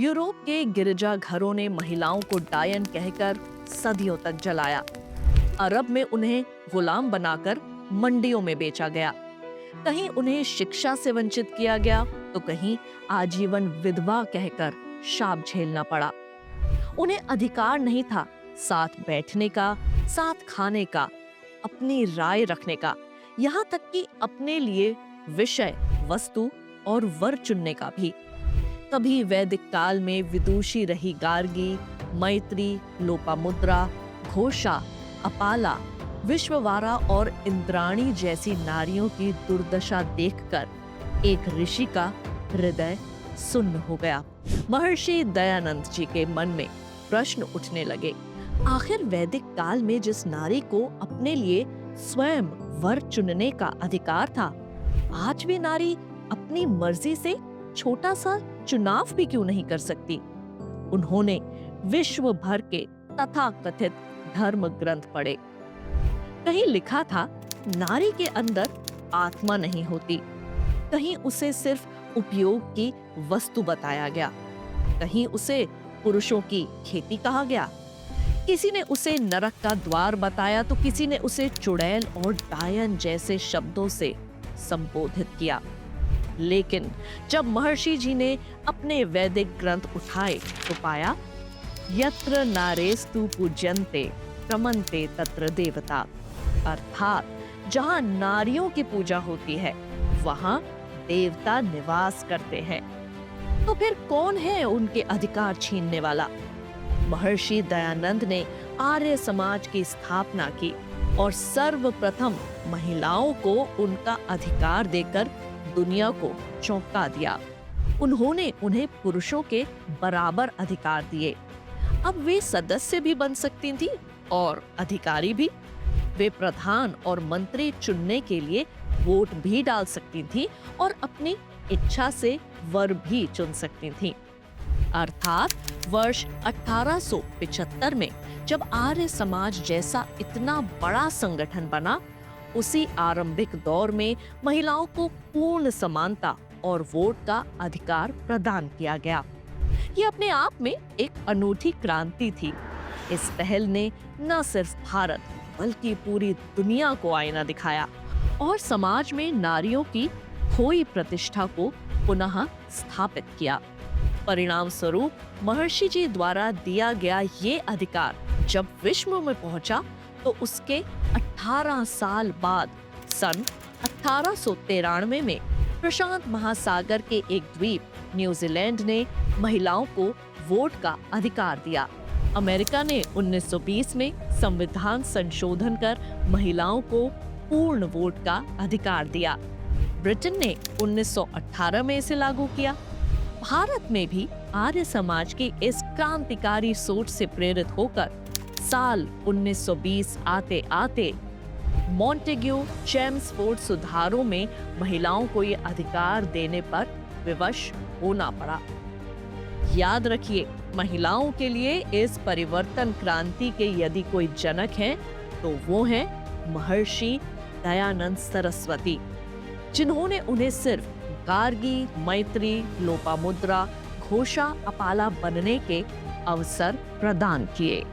Europe के गिरजाघरों ने महिलाओं को डायन कहकर सदियों तक जलाया। अरब में उन्हें गुलाम बनाकर मंडियों में बेचा गया। कहीं उन्हें शिक्षा से वंचित किया गया तो कहीं आजीवन विधवा कहकर शाप झेलना पड़ा। उन्हें अधिकार नहीं था साथ बैठने का, साथ खाने का, अपनी राय रखने का, यहाँ तक कि अपने लिए विषय, वस्तु और वर चुनने का भी। तभी वैदिक काल में विदुषी रही गार्गी, मैत्री, लोपामुद्रा, घोषा, अपाला, विश्ववारा और इंद्राणी जैसी नारियों की दुर्दशा देखकर एक ऋषि का हृदय सुन्न हो गया। महर्षि दयानंद जी के मन में प्रश्न उठने लगे, आखिर वैदिक काल में जिस नारी को अपने लिए स्वयं वर चुनने का अधिकार था, आज भी नारी अपनी मर्जी से छोटा सा चुनाव भी क्यों नहीं कर सकती? उन्होंने विश्व भर के तथाकथित धर्म ग्रंथ पढ़े। कहीं लिखा था नारी के अंदर आत्मा नहीं होती, कहीं उसे सिर्फ उपयोग की वस्तु बताया गया, कहीं उसे पुरुषों की खेती कहा गया, किसी ने उसे नरक का द्वार बताया तो किसी ने उसे चुड़ैल और डायन जैसे शब्दों से संबोधित किया। लेकिन जब महर्षि जी ने अपने वैदिक ग्रंथ उठाए तो पाया, यत्र नारेस्तु पूज्यन्ते रमन्ते तत्र देवता, अर्थात जहां नारियों की पूजा होती है वहां देवता निवास करते हैं। तो फिर कौन है उनके अधिकार छीनने वाला? महर्षि दयानंद ने आर्य समाज की स्थापना की और सर्वप्रथम महिलाओं को उनका अधिकार देकर दुनिया को चौंका दिया। उन्होंने उन्हें पुरुषों के बराबर अधिकार दिए। अब वे सदस्य भी बन सकती थी और अधिकारी भी। वे प्रधान और मंत्री चुनने के लिए वोट भी डाल सकती थी और अपनी इच्छा से वर भी चुन सकती थी। अर्थात वर्ष 1875 में जब आर्य समाज जैसा इतना बड़ा संगठन बना, उसी आरंभिक दौर में महिलाओं को पूर्ण समानता और वोट का अधिकार प्रदान किया गया। ये अपने आप में एक अनूठी क्रांति थी। इस पहल ने न सिर्फ भारत बल्कि पूरी दुनिया को आईना दिखाया और समाज में नारियों की खोई प्रतिष्ठा को पुनः स्थापित किया। परिणाम स्वरूप महर्षि जी द्वारा दिया गया ये अधिकार जब विश्व में पहुंचा तो उसके 18 साल बाद सन 1893 में प्रशांत महासागर के एक द्वीप न्यूजीलैंड ने महिलाओं को वोट का अधिकार दिया। अमेरिका ने 1920 में संविधान संशोधन कर महिलाओं को पूर्ण वोट का अधिकार दिया। ब्रिटेन ने 1918 में इसे लागू किया। भारत में भी आर्य समाज की इस क्रांतिकारी सोच से प्रेरित होकर साल 1920 आते आते मॉन्टेग्यू चेम्सफोर्ड सुधारों में महिलाओं को ये अधिकार देने पर विवश होना पड़ा। याद रखिए, महिलाओं के लिए इस परिवर्तन क्रांति के यदि कोई जनक हैं तो वो हैं महर्षि दयानंद सरस्वती, जिन्होंने उन्हें सिर्फ गार्गी, मैत्री, लोपामुद्रा, घोषा, अपाला बनने के अवसर प्रदान किए।